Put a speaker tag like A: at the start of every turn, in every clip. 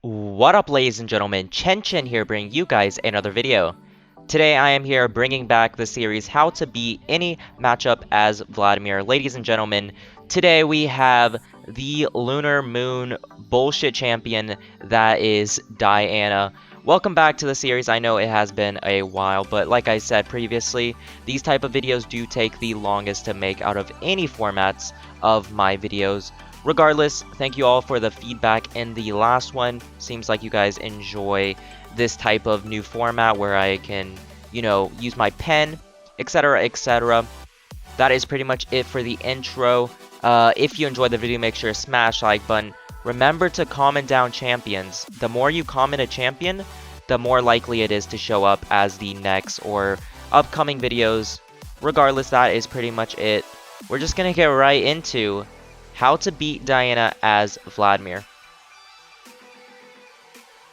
A: What up, ladies and gentlemen? Chen Chen here, bringing you guys another video. Today I am here bringing back the series How to Beat Any Matchup as Vladimir. Ladies and gentlemen, today we have the Lunar Moon bullshit champion, that is Diana. Welcome back to the series. I know it has been a while, but like I said previously, these type of videos do take the longest to make out of any formats of my videos. Regardless, thank you all for the feedback in the last one. Seems like you guys enjoy this type of new format where I can, use my pen, etc, etc. That is pretty much it for the intro. If you enjoyed the video, make sure to smash like button. Remember to comment down champions. The more you comment a champion, the more likely it is to show up as the next or upcoming videos. Regardless, that is pretty much it. We're just gonna get right into how to beat Diana as Vladimir.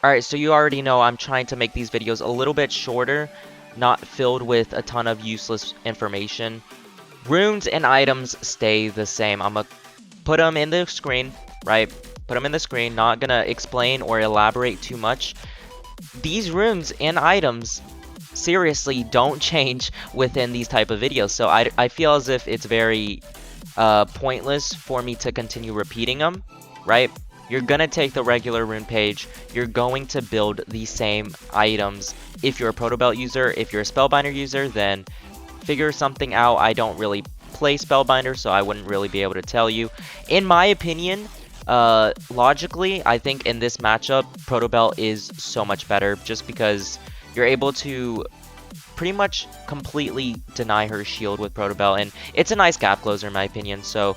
A: Alright, so you already know I'm trying to make these videos a little bit shorter, not filled with a ton of useless information. Runes and items stay the same. I'm gonna put them in the screen, right? Put them in the screen, not gonna explain or elaborate too much. These runes and items seriously don't change within these type of videos, so I feel as if it's very pointless for me to continue repeating them, right? You're gonna take the regular rune page, you're going to build the same items. If you're a proto belt user, if you're a spellbinder user, then figure something out. I don't really play spellbinder, so I wouldn't really be able to tell you. In my opinion, logically, I think in this matchup, proto belt is so much better just because you're able to pretty much completely deny her shield with proto belt, and it's a nice gap closer in my opinion. So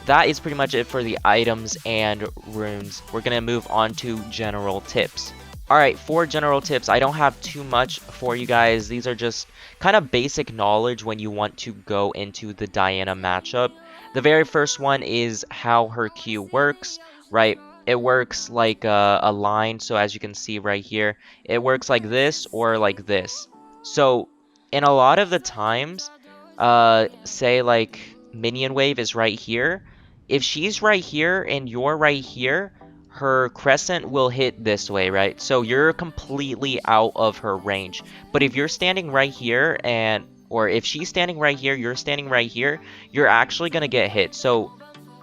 A: that is pretty much it for the items and runes. We're gonna move on to general tips. Alright, for general tips, I don't have too much for you guys. These are just kind of basic knowledge when you want to go into the Diana matchup. The very first one is how her Q works, right? It works like a line, so as you can see right here, it works like this or like this. So in a lot of the times, say like minion wave is right here. If she's right here and you're right here, her crescent will hit this way, right? So you're completely out of her range. But if you're standing right here or if she's standing right here, you're standing right here, you're actually gonna get hit. So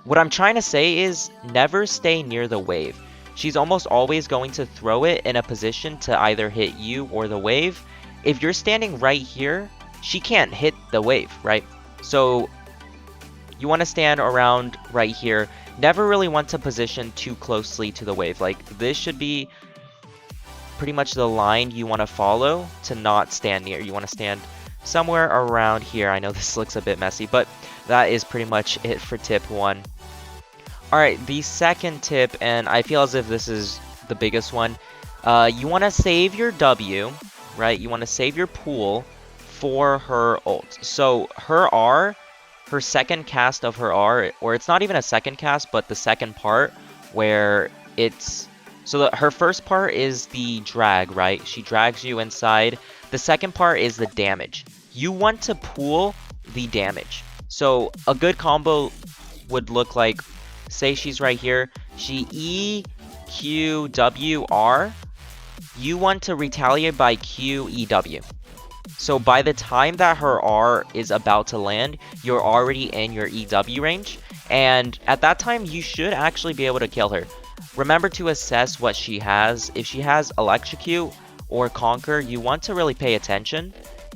A: what I'm trying to say is never stay near the wave. She's almost always going to throw it in a position to either hit you or the wave. If you're standing right here, she can't hit the wave, right? So you want to stand around right here. Never really want to position too closely to the wave. Like, this should be pretty much the line you want to follow to not stand near. You want to stand somewhere around here. I know this looks a bit messy, but that is pretty much it for tip 1. Alright, the second tip, and I feel as if this is the biggest one, you want to save your W, right? You want to save your pool for her ult. So her R, her second cast of her R, or it's not even a second cast, but the second part where it's... So her first part is the drag, right? She drags you inside. The second part is the damage. You want to pool the damage. So a good combo would look like, say she's right here, she E, Q, W, R. You want to retaliate by Q, E, W. So by the time that her R is about to land, you're already in your EW range. And at that time, you should actually be able to kill her. Remember to assess what she has. If she has Electrocute or Conquer, you want to really pay attention.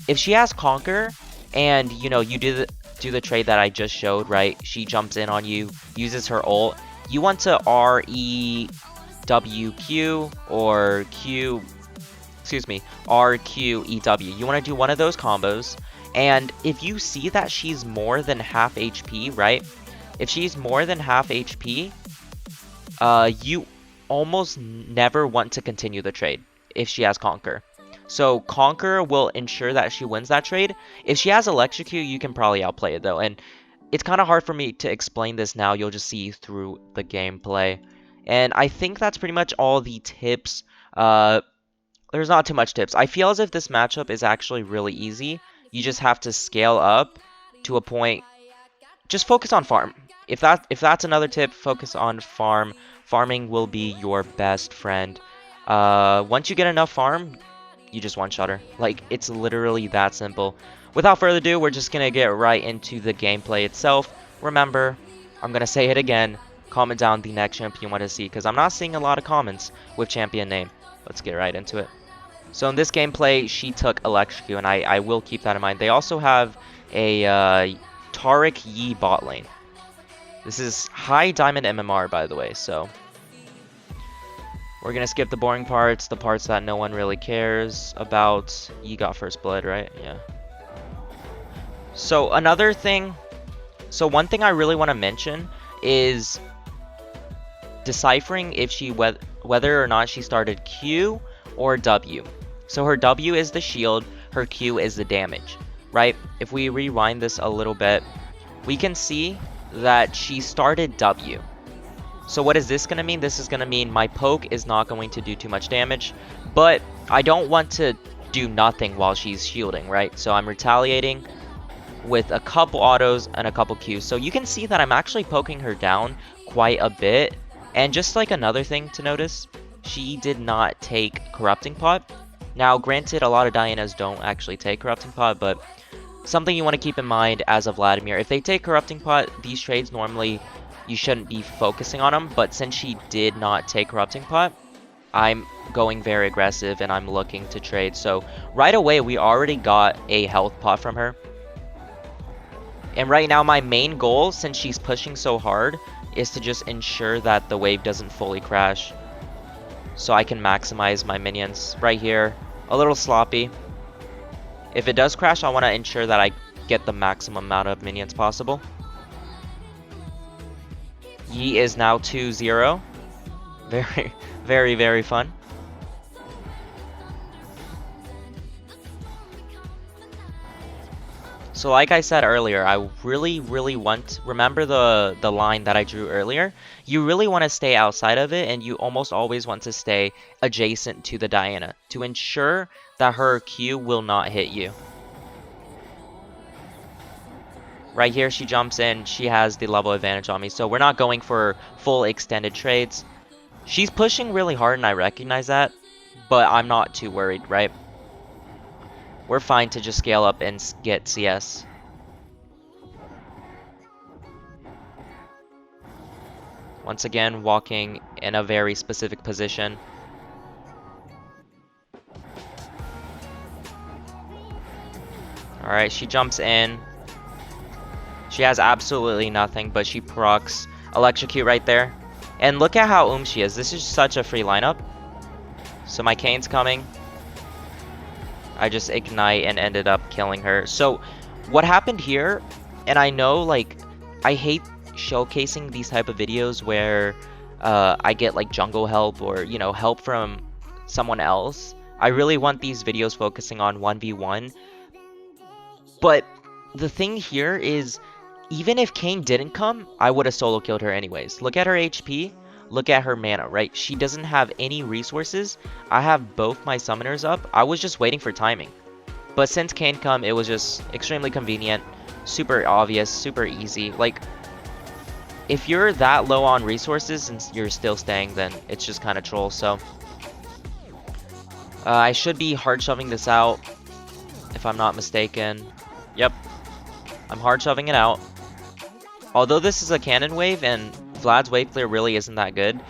A: If she has Conquer and, you do the trade that I just showed, right? She jumps in on you, uses her ult. You want to R, E, W, Q, or Q... Excuse me, R, Q, E, W. You want to do one of those combos, and if you see that she's more than half HP, right? If she's more than half HP, you almost never want to continue the trade if she has Conquer. So Conquer will ensure that she wins that trade. If she has Electrocute, you can probably outplay it though, and it's kind of hard for me to explain this now. You'll just see through the gameplay. And I think that's pretty much all the tips. There's not too much tips. I feel as if this matchup is actually really easy. You just have to scale up to a point. Just focus on farm. If that's another tip, focus on farm. Farming will be your best friend. Once you get enough farm, you just one-shot her. Like, it's literally that simple. Without further ado, we're just gonna get right into the gameplay itself. Remember, I'm gonna say it again, comment down the next champion you want to see, because I'm not seeing a lot of comments with champion name. Let's get right into it. So in this gameplay, she took Electrocute, and I will keep that in mind. They also have a Taric Yi bot lane. This is high diamond MMR, by the way, so we're gonna skip the boring parts, the parts that no one really cares about. You got first blood, right? Yeah. So another thing, so one thing I really want to mention is deciphering if she whether or not she started Q or W. So her W is the shield, her Q is the damage, right? If we rewind this a little bit, we can see that she started W. So what is this going to mean? This is going to mean my poke is not going to do too much damage, but I don't want to do nothing while she's shielding, right? So I'm retaliating with a couple autos and a couple Qs. So you can see that I'm actually poking her down quite a bit. And just like another thing to notice, she did not take Corrupting Pot. Now, granted, a lot of Dianas don't actually take Corrupting Pot, but something you want to keep in mind as a Vladimir, if they take Corrupting Pot, these trades normally you shouldn't be focusing on them, but since she did not take Corrupting Pot, I'm going very aggressive and I'm looking to trade. So right away, we already got a health pot from her. And right now, my main goal, since she's pushing so hard, is to just ensure that the wave doesn't fully crash, so I can maximize my minions. Right here, a little sloppy. If it does crash, I want to ensure that I get the maximum amount of minions possible. Yi is now 2-0. Very, very, very fun. So like I said earlier, I really want, remember the line that I drew earlier? You really want to stay outside of it, and you almost always want to stay adjacent to the Diana to ensure that her Q will not hit you. Right here, she jumps in, she has the level advantage on me, so we're not going for full extended trades. She's pushing really hard, and I recognize that, but I'm not too worried, right? We're fine to just scale up and get CS. Once again, walking in a very specific position. Alright, she jumps in. She has absolutely nothing, but she procs Electrocute right there. And look at how she is. This is such a free lineup. So my Kane's coming. I just ignite and ended up killing her. So what happened here, and I know, like, I hate showcasing these type of videos where I get like jungle help or, you know, help from someone else. I really want these videos focusing on 1v1. But the thing here is, even if Kane didn't come, I would have solo killed her anyways. Look at her HP. Look at her mana, right? She doesn't have any resources. I have both my summoners up. I was just waiting for timing. But since Kane come, it was just extremely convenient. Super obvious, super easy. Like, if you're that low on resources and you're still staying, then it's just kind of troll. So I should be hard shoving this out, if I'm not mistaken. Yep, I'm hard shoving it out. Although this is a cannon wave and Vlad's wave clear really isn't that good,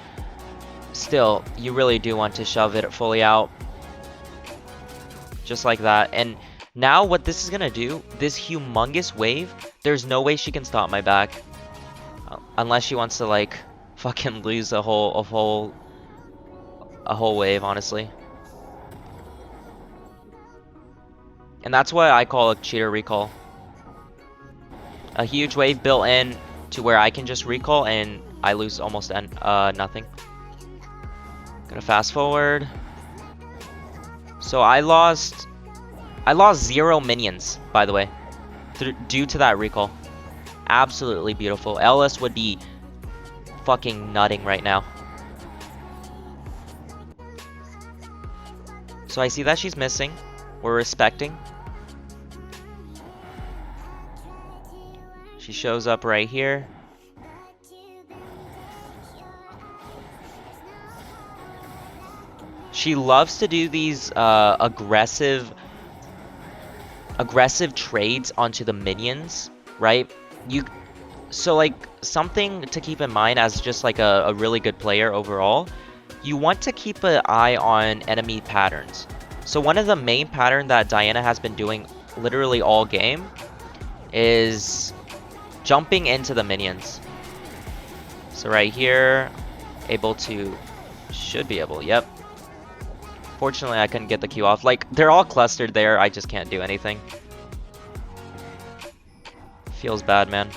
A: still, you really do want to shove it fully out. Just like that. And now what this is gonna do, this humongous wave, there's no way she can stop my back. Unless she wants to, like, fucking lose a whole wave, honestly. And that's what I call a cheater recall. A huge wave built in to where I can just recall and I lose almost nothing. Gonna fast forward. So I lost 0 minions, by the way, due to that recall. Absolutely beautiful. LS would be fucking nutting right now. So I see that she's missing. We're respecting. She shows up right here. She loves to do these aggressive trades onto the minions, right? So like something to keep in mind as just like a really good player overall, you want to keep an eye on enemy patterns. So one of the main pattern that Diana has been doing literally all game is jumping into the minions. So right here, should be able, yep. Fortunately, I couldn't get the Q off. Like, they're all clustered there, I just can't do anything. Feels bad, man.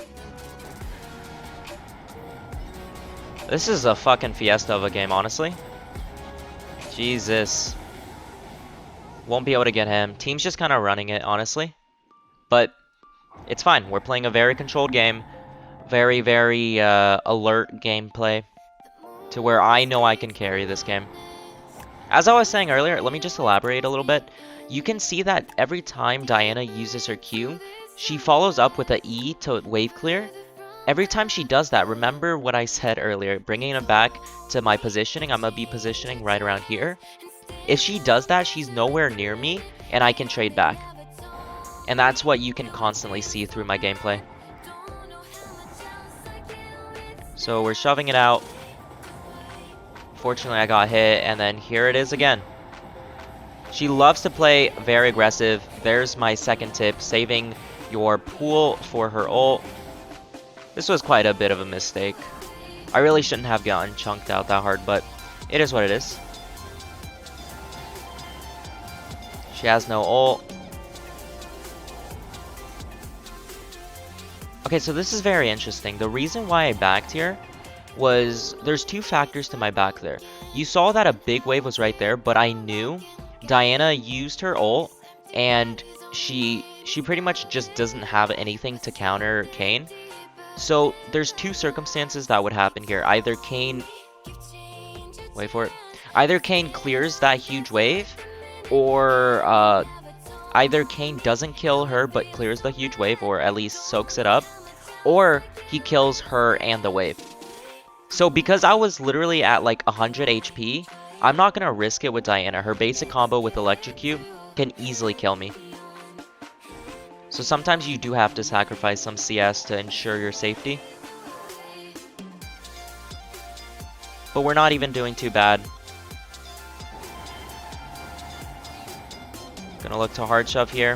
A: This is a fucking fiesta of a game, honestly. Jesus. Won't be able to get him. Team's just kind of running it, honestly. But it's fine. We're playing a very controlled game. Very, very alert gameplay. To where I know I can carry this game. As I was saying earlier, let me just elaborate a little bit. You can see that every time Diana uses her Q, she follows up with an E to wave clear. Every time she does that, remember what I said earlier, bringing it back to my positioning. I'm going to be positioning right around here. If she does that, she's nowhere near me, and I can trade back. And that's what you can constantly see through my gameplay. So we're shoving it out. Fortunately, I got hit, and then here it is again. She loves to play very aggressive. There's my second tip, saving your pool for her ult. This was quite a bit of a mistake. I really shouldn't have gotten chunked out that hard, but it is what it is. She has no ult. Okay, so this is very interesting. The reason why I backed here was there's two factors to my back there. You saw that a big wave was right there, but I knew Diana used her ult, and she pretty much just doesn't have anything to counter Kayn. So there's two circumstances that would happen here. Either Kayn, wait for it, either Kayn clears that huge wave, or either Kayn doesn't kill her but clears the huge wave, or at least soaks it up, or he kills her and the wave. So because I was literally at like 100 HP, I'm not going to risk it with Diana. Her basic combo with Electrocute can easily kill me. So sometimes you do have to sacrifice some CS to ensure your safety. But we're not even doing too bad. Gonna look to hard shove here,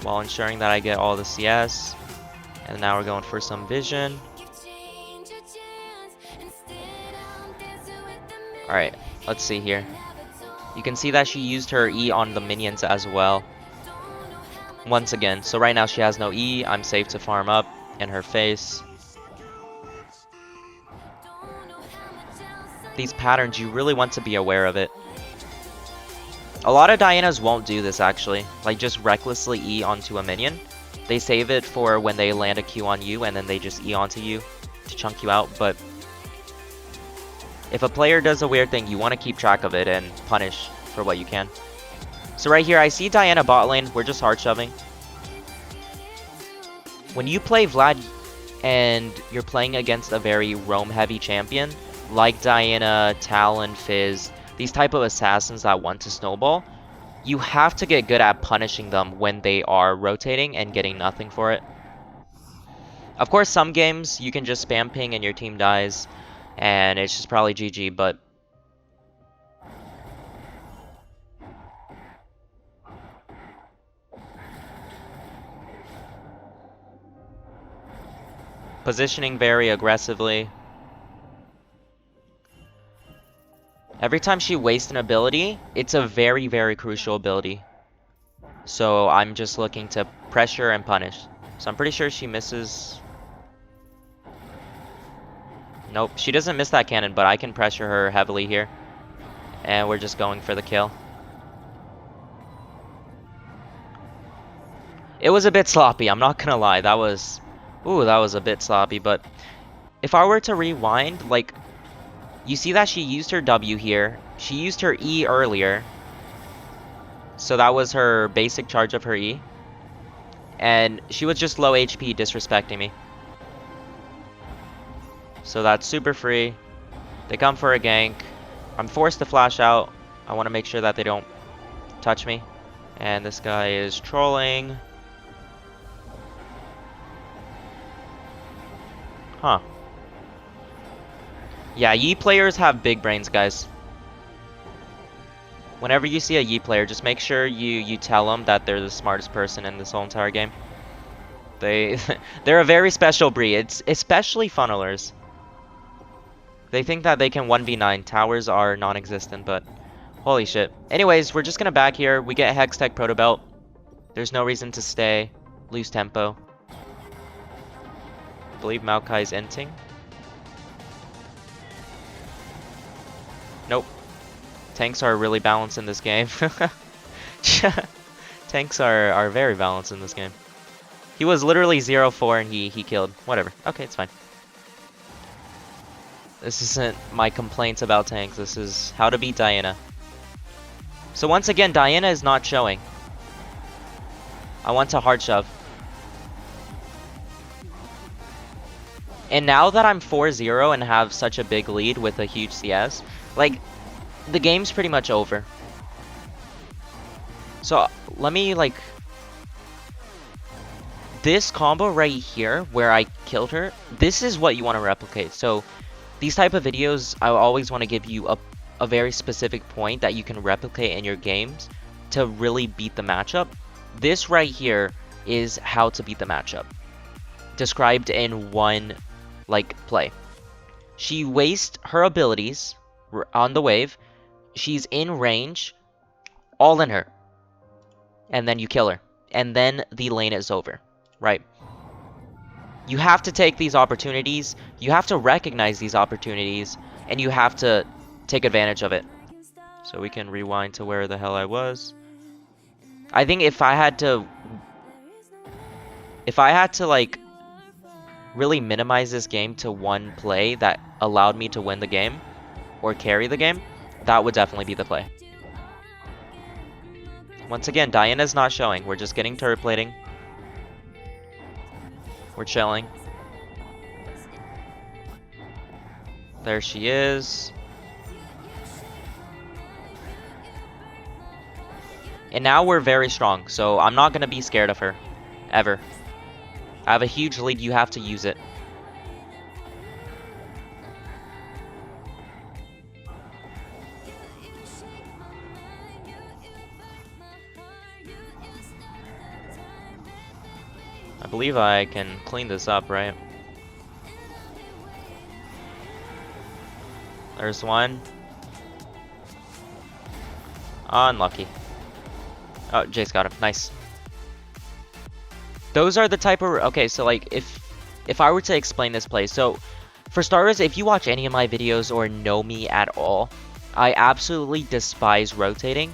A: while ensuring that I get all the CS. And now we're going for some vision. Alright, let's see here. You can see that she used her E on the minions as well. Once again, so right now she has no E. I'm safe to farm up in her face. These patterns, you really want to be aware of it. A lot of Dianas won't do this actually. Like just recklessly E onto a minion. They save it for when they land a Q on you, and then they just E onto you to chunk you out. But if a player does a weird thing, you want to keep track of it and punish for what you can. So right here, I see Diana bot lane. We're just hard shoving. When you play Vlad and you're playing against a very roam heavy champion, like Diana, Talon, Fizz, these type of assassins that want to snowball, you have to get good at punishing them when they are rotating and getting nothing for it. Of course, some games you can just spam ping and your team dies, and it's just probably GG, but positioning very aggressively. Every time she wastes an ability, it's a very, very crucial ability. So I'm just looking to pressure and punish. So I'm pretty sure she misses. Nope, she doesn't miss that cannon, but I can pressure her heavily here. And we're just going for the kill. It was a bit sloppy, I'm not gonna lie. That was a bit sloppy, but if I were to rewind, like, you see that she used her W here. She used her E earlier. So that was her basic charge of her E. And she was just low HP disrespecting me. So that's super free. They come for a gank. I'm forced to flash out. I want to make sure that they don't touch me. And this guy is trolling. Huh. Yeah, Yi players have big brains, guys. Whenever you see a Yi player, just make sure you tell them that they're the smartest person in this whole entire game. They're a very special breed. It's especially funnelers. They think that they can 1v9. Towers are non-existent, but holy shit. Anyways, we're just gonna back here. We get Hextech Proto Belt. There's no reason to stay. Lose tempo. I believe Maokai's inting. Nope. Tanks are really balanced in this game. Tanks are very balanced in this game. He was literally 0-4 and he killed. Whatever. Okay, it's fine. This isn't my complaints about tanks. This is how to beat Diana. So once again, Diana is not showing. I want to hard shove. And now that I'm 4-0 and have such a big lead with a huge CS, like, the game's pretty much over. So let me, like, this combo right here where I killed her, this is what you want to replicate. So these type of videos, I always want to give you a very specific point that you can replicate in your games to really beat the matchup. This right here is how to beat the matchup, described in one, like, play. She wastes her abilities on the wave. She's in range, all in her, and then you kill her, and then the lane is over, right? You have to take these opportunities, you have to recognize these opportunities, and you have to take advantage of it. So we can rewind to where the hell I was. I think if I had to like really minimize this game to one play that allowed me to win the game or carry the game, that would definitely be the play. Once again, Diana's not showing. We're just getting turret plating. We're chilling. There she is. And now we're very strong, so I'm not going to be scared of her. Ever. I have a huge lead, you have to use it. I believe I can clean this up, right? There's one. Unlucky. Oh, Jace got him. Nice. Those are the type of... Okay, so like, if I were to explain this play, so for starters, if you watch any of my videos or know me at all, I absolutely despise rotating.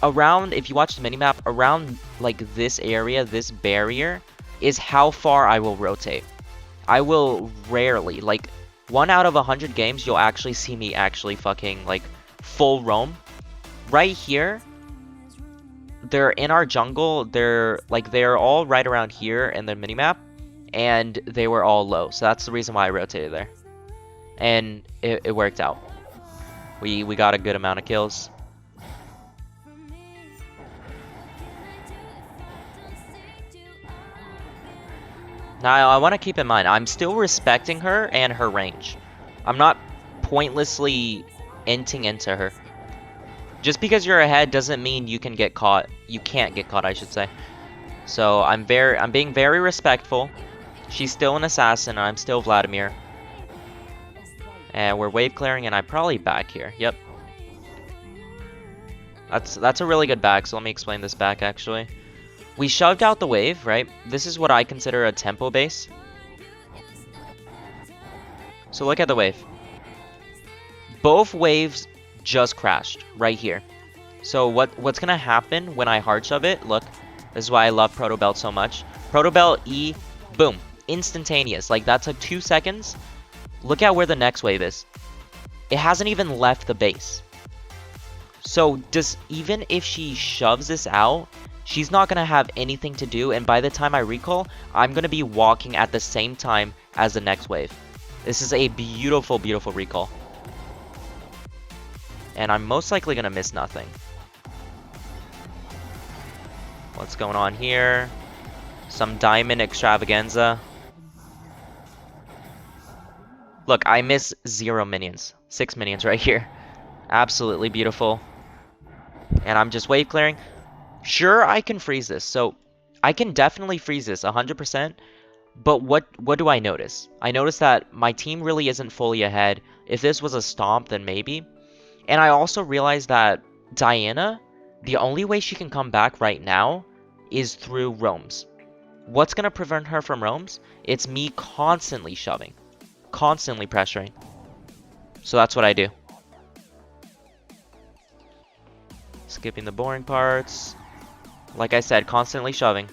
A: Around, if you watch the minimap, around like this area, this barrier, is how far I will rotate. I will rarely, like 1 out of 100 games, you'll actually see me actually fucking like full roam. Right here, they're in our jungle, they're all right around here in the minimap, and they were all low, so that's the reason why I rotated there. And it worked out. We got a good amount of kills. Now, I want to keep in mind, I'm still respecting her and her range. I'm not pointlessly inting into her. Just because you're ahead doesn't mean you can get caught. You can't get caught, I should say. So I'm being very respectful. She's still an assassin, I'm still Vladimir. And we're wave clearing, and I'm probably back here. Yep. That's a really good back, so let me explain this back actually. We shoved out the wave, right? This is what I consider a tempo base. So look at the wave. Both waves just crashed right here. So what's gonna happen when I hard shove it? Look, this is why I love Proto Belt so much. Proto Belt E, boom, instantaneous. Like that's like 2 seconds. Look at where the next wave is. It hasn't even left the base. So even if she shoves this out, she's not gonna have anything to do, and by the time I recall, I'm gonna be walking at the same time as the next wave. This is a beautiful, beautiful recall. And I'm most likely gonna miss nothing. What's going on here? Some diamond extravaganza. Look, I miss 0 minions. 6 minions right here. Absolutely beautiful. And I'm just wave clearing. Sure, I can freeze this. So, I can definitely freeze this 100%. But what do I notice? I notice that my team really isn't fully ahead. If this was a stomp, then maybe. And I also realized that Diana, the only way she can come back right now is through roams. What's going to prevent her from roams? It's me constantly shoving. Constantly pressuring. So that's what I do. Skipping the boring parts. Like I said, constantly shoving.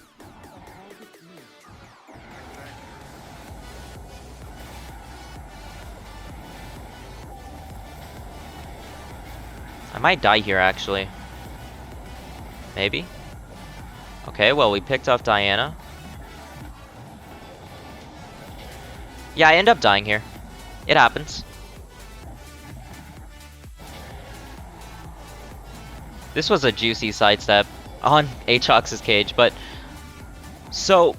A: I might die here, actually. Maybe? Okay, well, we picked off Diana. Yeah, I end up dying here. It happens. This was a juicy sidestep on Aatrox's cage, but... So...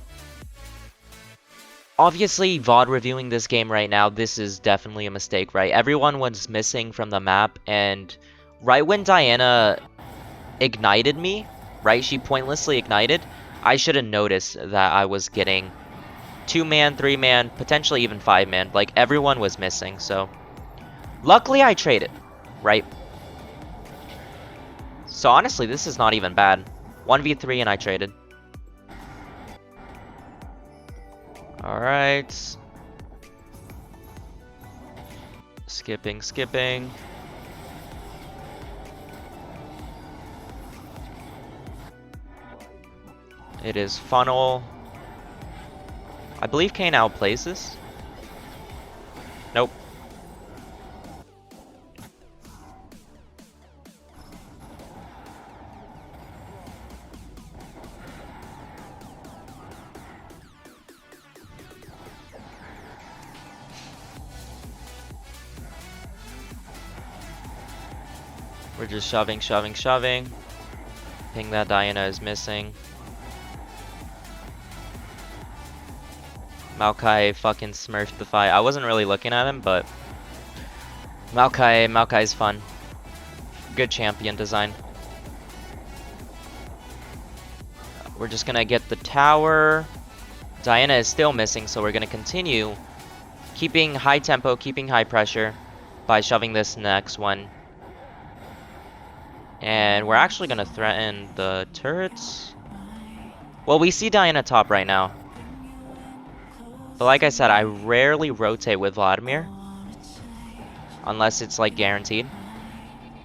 A: Obviously, VOD reviewing this game right now, this is definitely a mistake, right? Everyone was missing from the map, and... Right when Diana ignited me, right? She pointlessly ignited. I should have noticed that I was getting 2-man, 3-man, potentially even 5-man. Like, everyone was missing, so... Luckily, I traded, right? So honestly, this is not even bad. 1v3 and I traded. Alright. Skipping. It is funnel. I believe Kane outplays this. Nope. We're just shoving. Ping that Diana is missing. Maokai fucking smurfed the fight. I wasn't really looking at him, but Maokai's fun. Good champion design. We're just gonna get the tower. Diana is still missing, so we're gonna continue keeping high tempo, keeping high pressure by shoving this next one. And we're actually gonna threaten the turrets. Well, we see Diana top right now. But like I said, I rarely rotate with Vladimir. Unless it's like guaranteed.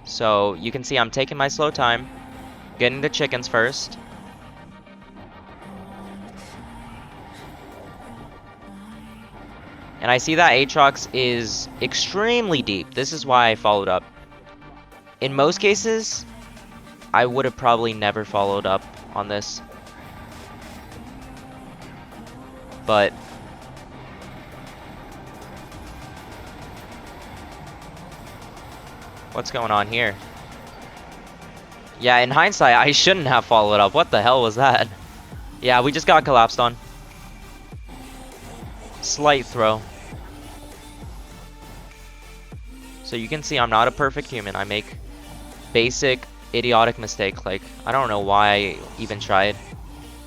A: So you can see I'm taking my slow time. Getting the chickens first. And I see that Aatrox is extremely deep. This is why I followed up. In most cases, I would have probably never followed up on this. But... what's going on here? Yeah, in hindsight, I shouldn't have followed up. What the hell was that? Yeah, we just got collapsed on. Slight throw. So you can see I'm not a perfect human. I make basic, idiotic mistake. Like, I don't know why I even tried,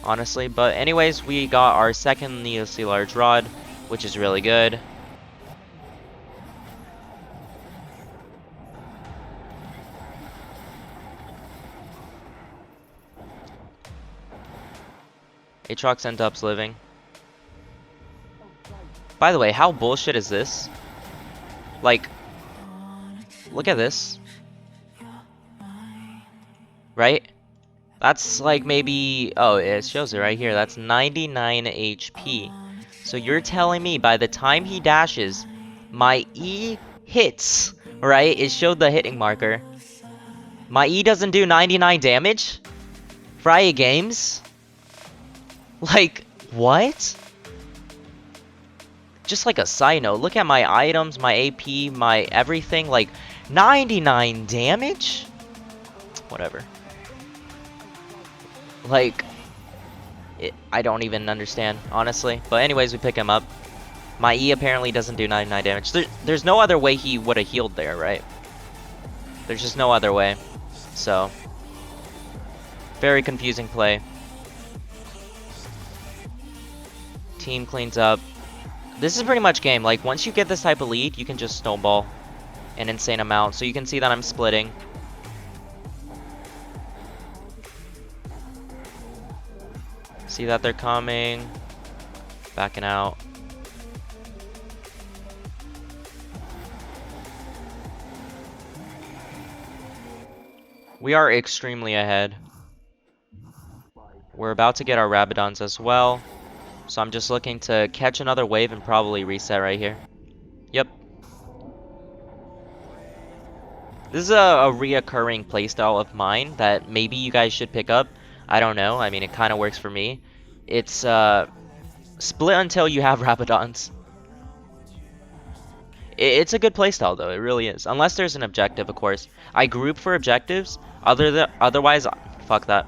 A: honestly. But anyways, we got our second Neosea Large Rod, which is really good. Aatrox ends up living. By the way, how bullshit is this? Like, look at this. Right? That's like maybe... oh, it shows it right here. That's 99 HP. So you're telling me by the time he dashes, my E hits, right? It showed the hitting marker. My E doesn't do 99 damage? Friday Games? Like, what? Just like a side note, look at my items, my AP, my everything, like 99 damage? Whatever. Like, I don't even understand, honestly. But anyways, we pick him up. My E apparently doesn't do 99 damage. There's no other way he would have healed there, right? There's just no other way. So, very confusing play. Team cleans up. This is pretty much game. Like, once you get this type of lead, you can just snowball an insane amount. So you can see that I'm splitting. See that they're coming. Backing out. We are extremely ahead. We're about to get our Rabadons as well. So I'm just looking to catch another wave and probably reset right here. Yep. This is a reoccurring playstyle of mine that maybe you guys should pick up. I don't know. I mean, it kind of works for me. It's split until you have Rabadons. It's a good playstyle though. It really is. Unless there's an objective, of course. I group for objectives. Otherwise, fuck that.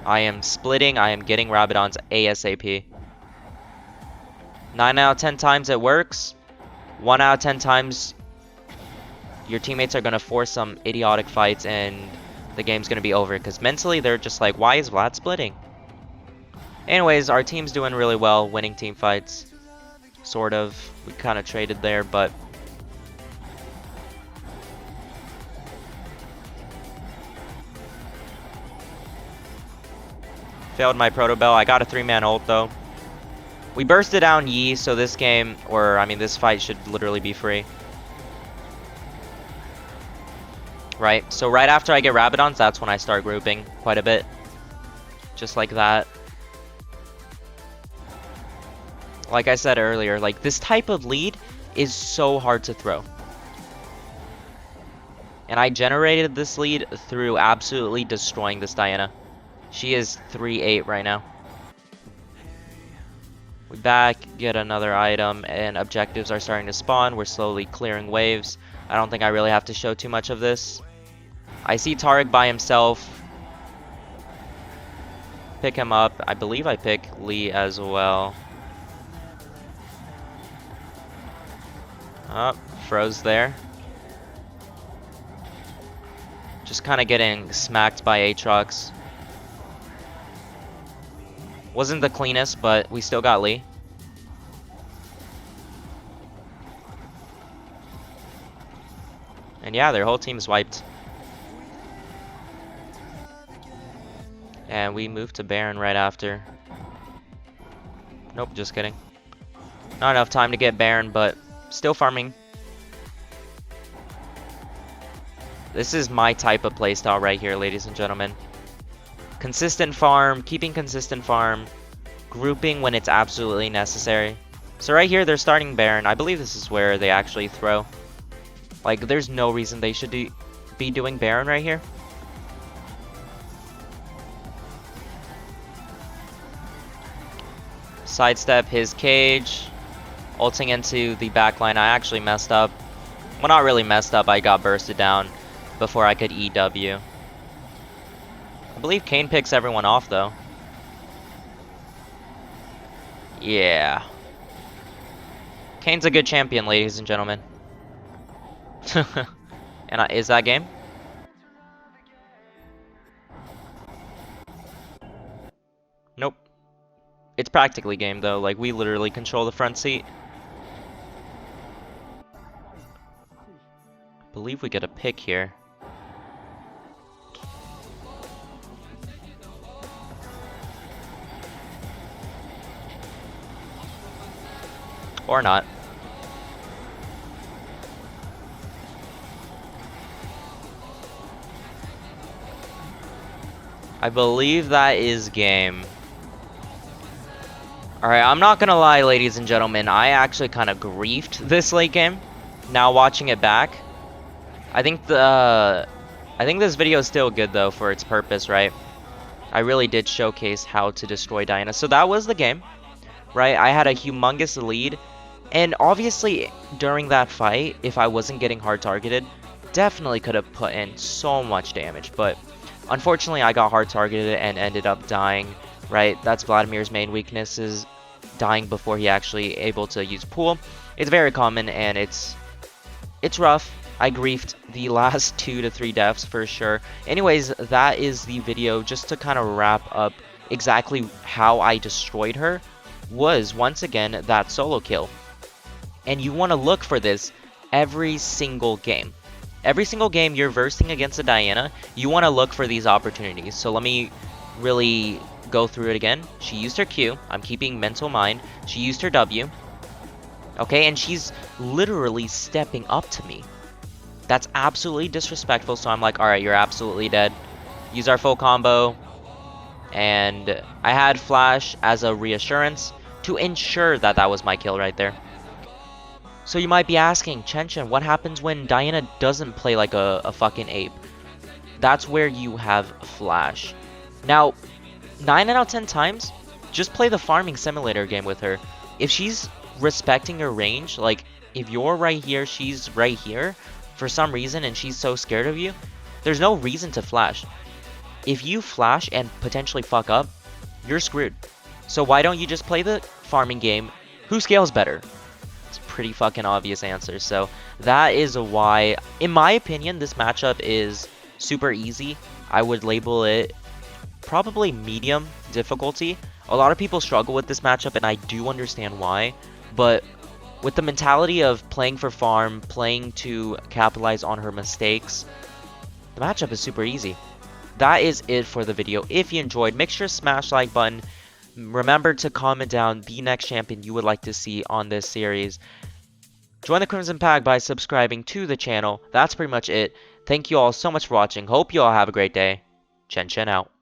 A: I am splitting. I am getting Rabadons ASAP. 9 out of 10 times it works. 1 out of 10 times your teammates are going to force some idiotic fights and the game's going to be over. Because mentally they're just like, why is Vlad splitting? Anyways, our team's doing really well, winning team fights. Sort of. We kind of traded there, but... Failed my Proto Bell. I got a 3-man ult though. We bursted down Yi, so this game, or I mean this fight should literally be free. Right, so right after I get Rabadons, that's when I start grouping quite a bit. Just like that. Like I said earlier, like this type of lead is so hard to throw. And I generated this lead through absolutely destroying this Diana. She is 3-8 right now. We back, get another item, and objectives are starting to spawn. We're slowly clearing waves. I don't think I really have to show too much of this. I see Tariq by himself. Pick him up. I believe I pick Lee as well. Oh, froze there. Just kind of getting smacked by Aatrox. Wasn't the cleanest, but we still got Lee. And yeah, their whole team's wiped. And we moved to Baron right after. Nope, just kidding. Not enough time to get Baron, but still farming. This is my type of playstyle right here, ladies and gentlemen. Consistent farm, keeping consistent farm, grouping when it's absolutely necessary. So right here, they're starting Baron. I believe this is where they actually throw. Like, there's no reason they should be doing Baron right here. Sidestep his cage. Ulting into the backline. I actually messed up. Well, not really messed up. I got bursted down before I could EW. I believe Kayn picks everyone off, though. Yeah. Kayn's a good champion, ladies and gentlemen. And is that game? Nope. It's practically game, though. Like, we literally control the front seat. I believe we get a pick here. Or not. I believe that is game. Alright, I'm not gonna lie, ladies and gentlemen. I actually kind of griefed this late game. Now watching it back. I think this video is still good, though, for its purpose, right? I really did showcase how to destroy Diana. So that was the game. Right, I had a humongous lead, And obviously, during that fight, if I wasn't getting hard targeted, definitely could have put in so much damage. But unfortunately, I got hard targeted and ended up dying, right? That's Vladimir's main weakness, is dying before he actually able to use pool. It's very common, and it's rough. I griefed the last 2 to 3 deaths for sure. Anyways, that is the video. Just to kind of wrap up exactly how I destroyed her, was once again that solo kill. And you want to look for this every single game. Every single game you're versing against a Diana, you want to look for these opportunities. So let me really go through it again. She used her Q. I'm keeping mental mind. She used her W. Okay, and she's literally stepping up to me. That's absolutely disrespectful, so I'm like, alright, you're absolutely dead. Use our full combo. And I had Flash as a reassurance to ensure that that was my kill right there. So you might be asking, Chen Chen, what happens when Diana doesn't play like a fucking ape? That's where you have Flash. Now, 9 out of 10 times, just play the farming simulator game with her. If she's respecting your range, like if you're right here, she's right here, for some reason, and she's so scared of you, there's no reason to flash. If you flash and potentially fuck up, you're screwed. So why don't you just play the farming game? Who scales better? It's a pretty fucking obvious answer. So that is why, in my opinion, this matchup is super easy. I would label it probably medium difficulty. A lot of people struggle with this matchup, and I do understand why. But with the mentality of playing for farm, playing to capitalize on her mistakes, the matchup is super easy. That is it for the video. If you enjoyed, make sure to smash the like button. Remember to comment down the next champion you would like to see on this series. Join the Crimson Pack by subscribing to the channel. That's pretty much it. Thank you all so much for watching. Hope you all have a great day. Chen Chen out.